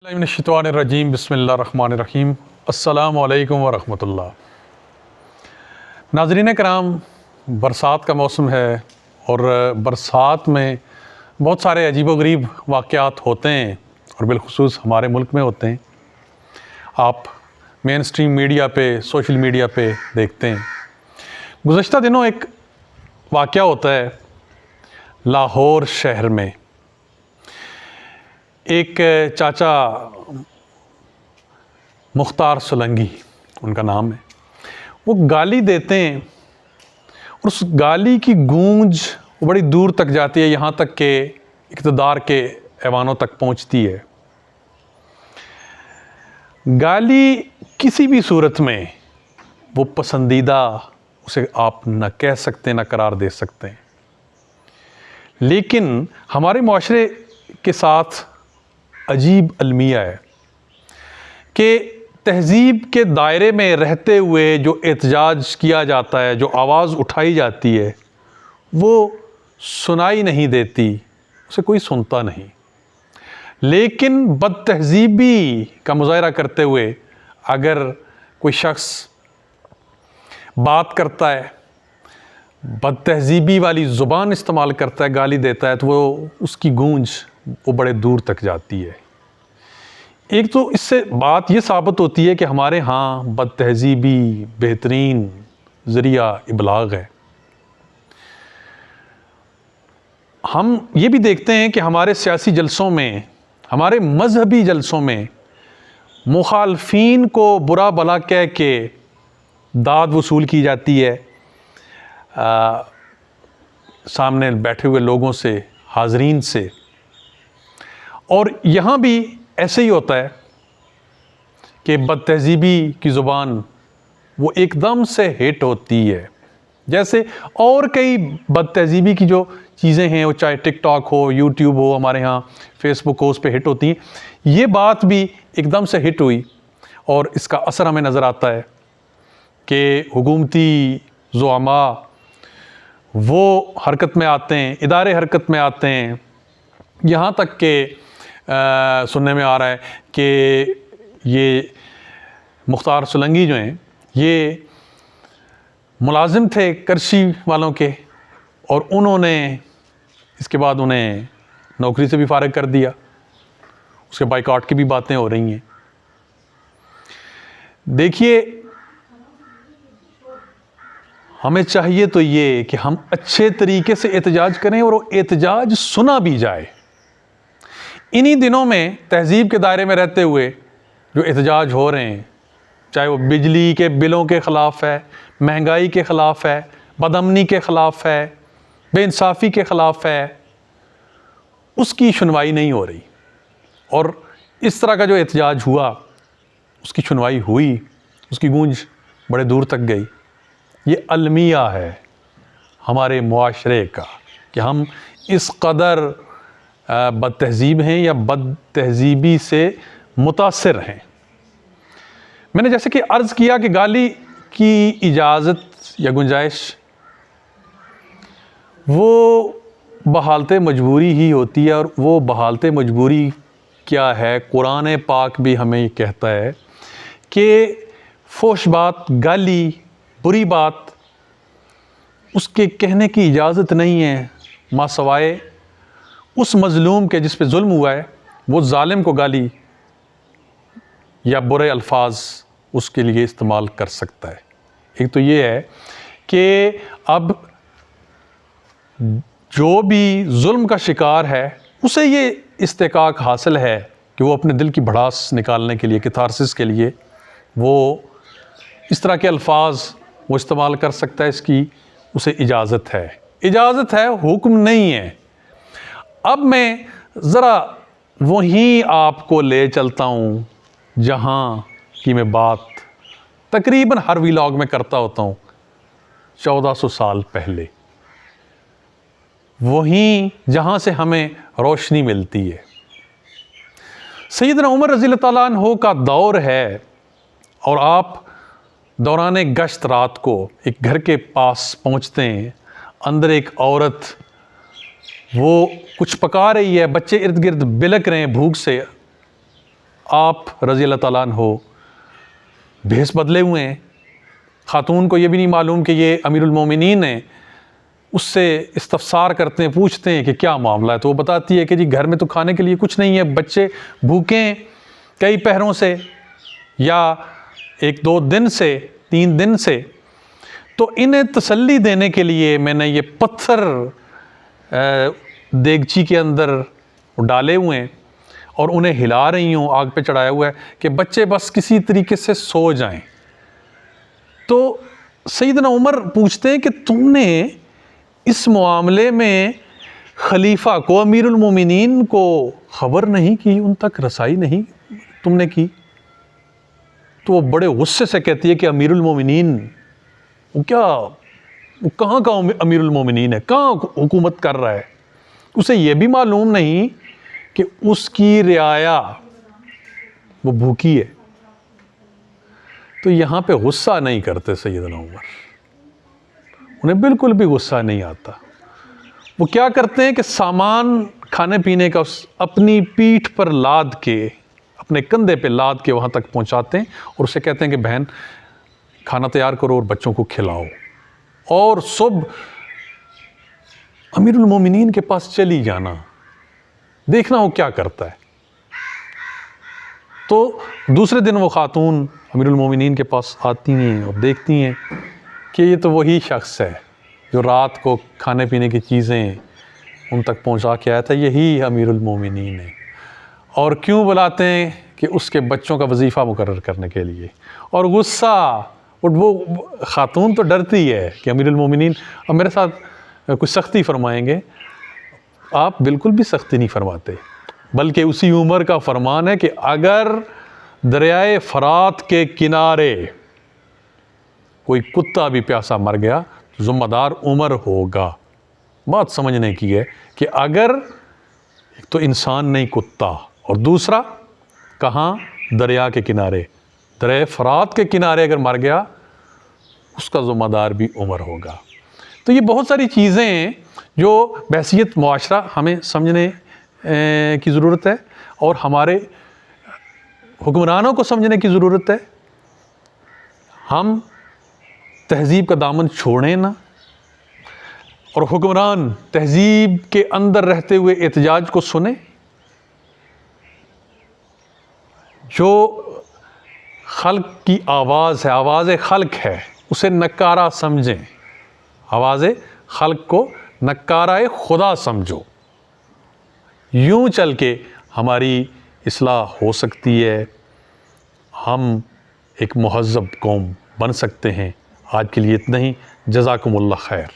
من الشیطان الرجیم بسم اللہ الرحمن الرحیم السلام علیکم ورحمۃ اللہ۔ ناظرین کرام، برسات کا موسم ہے اور برسات میں بہت سارے عجیب و غریب واقعات ہوتے ہیں اور بالخصوص ہمارے ملک میں ہوتے ہیں۔ آپ مین اسٹریم میڈیا پہ، سوشل میڈیا پہ دیکھتے ہیں۔ گزشتہ دنوں ایک واقعہ ہوتا ہے لاہور شہر میں۔ ایک چاچا مختار سولنگی ان کا نام ہے، وہ گالی دیتے ہیں اور اس گالی کی گونج بڑی دور تک جاتی ہے، یہاں تک کہ اقتدار کے ایوانوں تک پہنچتی ہے۔ گالی کسی بھی صورت میں وہ پسندیدہ اسے آپ نہ کہہ سکتے نہ قرار دے سکتے ہیں، لیکن ہمارے معاشرے کے ساتھ عجیب المیہ ہے کہ تہذیب کے دائرے میں رہتے ہوئے جو احتجاج کیا جاتا ہے، جو آواز اٹھائی جاتی ہے، وہ سنائی نہیں دیتی، اسے کوئی سنتا نہیں۔ لیکن بد تہذیبی کا مظاہرہ کرتے ہوئے اگر کوئی شخص بات کرتا ہے، بد تہذیبی والی زبان استعمال کرتا ہے، گالی دیتا ہے، تو وہ اس کی گونج وہ بڑے دور تک جاتی ہے۔ ایک تو اس سے بات یہ ثابت ہوتی ہے کہ ہمارے ہاں بد تہذیبی بہترین ذریعہ ابلاغ ہے۔ ہم یہ بھی دیکھتے ہیں کہ ہمارے سیاسی جلسوں میں، ہمارے مذہبی جلسوں میں مخالفین کو برا بھلا کہہ کے داد وصول کی جاتی ہے سامنے بیٹھے ہوئے لوگوں سے، حاضرین سے۔ اور یہاں بھی ایسے ہی ہوتا ہے کہ بد تہذیبی کی زبان وہ ایک دم سے ہٹ ہوتی ہے، جیسے اور کئی بد تہذیبی کی جو چیزیں ہیں، وہ چاہے ٹک ٹاک ہو، یوٹیوب ہو، ہمارے ہاں فیس بک ہو، اس پہ ہٹ ہوتی ہیں۔ یہ بات بھی ایک دم سے ہٹ ہوئی اور اس کا اثر ہمیں نظر آتا ہے کہ حکومتی زعماء وہ حرکت میں آتے ہیں، ادارے حرکت میں آتے ہیں، یہاں تک کہ سننے میں آ رہا ہے کہ یہ مختار سولنگی جو ہیں، یہ ملازم تھے کرشی والوں کے، اور انہوں نے اس کے بعد انہیں نوکری سے بھی فارغ کر دیا۔ اس کے بائیکاٹ کی بھی باتیں ہو رہی ہیں۔ دیکھیے، ہمیں چاہیے تو یہ کہ ہم اچھے طریقے سے احتجاج کریں اور وہ احتجاج سنا بھی جائے۔ انہی دنوں میں تہذیب کے دائرے میں رہتے ہوئے جو احتجاج ہو رہے ہیں، چاہے وہ بجلی کے بلوں کے خلاف ہے، مہنگائی کے خلاف ہے، بد امنی کے خلاف ہے، بے انصافی کے خلاف ہے، اس کی سنوائی نہیں ہو رہی۔ اور اس طرح کا جو احتجاج ہوا، اس کی سنوائی ہوئی، اس کی گونج بڑے دور تک گئی۔ یہ المیہ ہے ہمارے معاشرے کا کہ ہم اس قدر بد تہذیب ہیں یا بد تہذیبی سے متاثر ہیں۔ میں نے جیسے کہ عرض کیا کہ گالی کی اجازت یا گنجائش وہ بحالت مجبوری ہی ہوتی ہے، اور وہ بحالت مجبوری کیا ہے؟ قرآن پاک بھی ہمیں یہ کہتا ہے کہ فحش بات، گالی، بری بات، اس کے کہنے کی اجازت نہیں ہے ما سوائے اس مظلوم کے جس پہ ظلم ہوا ہے، وہ ظالم کو گالی یا برے الفاظ اس کے لیے استعمال کر سکتا ہے۔ ایک تو یہ ہے کہ اب جو بھی ظلم کا شکار ہے، اسے یہ استحقاق حاصل ہے کہ وہ اپنے دل کی بھڑاس نکالنے کے لیے، کیتھارسس کے لیے، وہ اس طرح کے الفاظ وہ استعمال کر سکتا ہے۔ اس کی اسے اجازت ہے، حکم نہیں ہے۔ اب میں ذرا وہیں آپ کو لے چلتا ہوں جہاں کی میں بات تقریباً ہر ویلاگ میں کرتا ہوتا ہوں، 1400 سال پہلے، وہیں جہاں سے ہمیں روشنی ملتی ہے۔ سیدنا عمر رضی اللہ تعالیٰ عنہ کا دور ہے، اور آپ دوران گشت رات کو ایک گھر کے پاس پہنچتے ہیں۔ اندر ایک عورت وہ کچھ پکا رہی ہے، بچے ارد گرد بلک رہے ہیں بھوک سے، آپ رضی اللہ تعالیٰ عنہ بھیس بدلے ہوئے ہیں، خاتون کو یہ بھی نہیں معلوم کہ یہ امیر المومنین ہیں، اس سے استفسار کرتے ہیں، پوچھتے ہیں کہ کیا معاملہ ہے، تو وہ بتاتی ہے کہ جی گھر میں تو کھانے کے لیے کچھ نہیں ہے، بچے بھوکے ہیں کئی پہروں سے یا 1-2 دن سے 3 دن سے، تو انہیں تسلی دینے کے لیے میں نے یہ پتھر دیگچی کے اندر ڈالے ہوئے ہیں اور انہیں ہلا رہی ہوں، آگ پہ چڑھایا ہوا ہے کہ بچے بس کسی طریقے سے سو جائیں۔ تو سیدنا عمر پوچھتے ہیں کہ تم نے اس معاملے میں خلیفہ کو، امیر المومنین کو خبر نہیں کی، ان تک رسائی نہیں تم نے کی؟ تو وہ بڑے غصے سے کہتی ہے کہ امیر المومنین وہ کہاں کا امیر المومنین ہے، کہاں حکومت کر رہا ہے؟ اسے یہ بھی معلوم نہیں کہ اس کی رعایا وہ بھوکی ہے۔ تو یہاں پہ غصہ نہیں کرتے سیدنا عمر، انہیں بالکل بھی غصہ نہیں آتا۔ وہ کیا کرتے ہیں کہ سامان کھانے پینے کا اپنی پیٹھ پر لاد کے، اپنے کندھے پہ لاد کے وہاں تک پہنچاتے ہیں اور اسے کہتے ہیں کہ بہن کھانا تیار کرو اور بچوں کو کھلاؤ، اور صبح امیر المومنین کے پاس چلی جانا، دیکھنا وہ کیا کرتا ہے۔ تو دوسرے دن وہ خاتون امیر المومنین کے پاس آتی ہیں اور دیکھتی ہیں کہ یہ تو وہی شخص ہے جو رات کو کھانے پینے کی چیزیں ان تک پہنچا کے آیا تھا، یہی امیر المومنین ہے۔ اور کیوں بلاتے ہیں؟ کہ اس کے بچوں کا وظیفہ مقرر کرنے کے لیے۔ اور غصہ، وہ خاتون تو ڈرتی ہے کہ امیر المومنین اب میرے ساتھ کچھ سختی فرمائیں گے۔ آپ بالکل بھی سختی نہیں فرماتے، بلکہ اسی عمر کا فرمان ہے کہ اگر دریائے فرات کے کنارے کوئی کتا بھی پیاسا مر گیا تو ذمہ دار عمر ہوگا۔ بات سمجھنے کی ہے کہ اگر ایک تو انسان نہیں کتا، اور دوسرا کہاں؟ دریا کے کنارے، دریائے فرات کے کنارے اگر مر گیا اس کا ذمہ دار بھی عمر ہوگا۔ تو یہ بہت ساری چیزیں ہیں جو بحیثیت معاشرہ ہمیں سمجھنے کی ضرورت ہے، اور ہمارے حکمرانوں کو سمجھنے کی ضرورت ہے۔ ہم تہذیب کا دامن چھوڑیں نہ، اور حکمران تہذیب کے اندر رہتے ہوئے احتجاج کو سنیں۔ جو خلق کی آواز ہے، آواز خلق ہے، اسے نکارہ سمجھیں، آواز خلق کو نکارہ خدا سمجھو۔ یوں چل کے ہماری اصلاح ہو سکتی ہے، ہم ایک مہذب قوم بن سکتے ہیں۔ آج کے لیے اتنا ہی، جزاکم اللہ خیر۔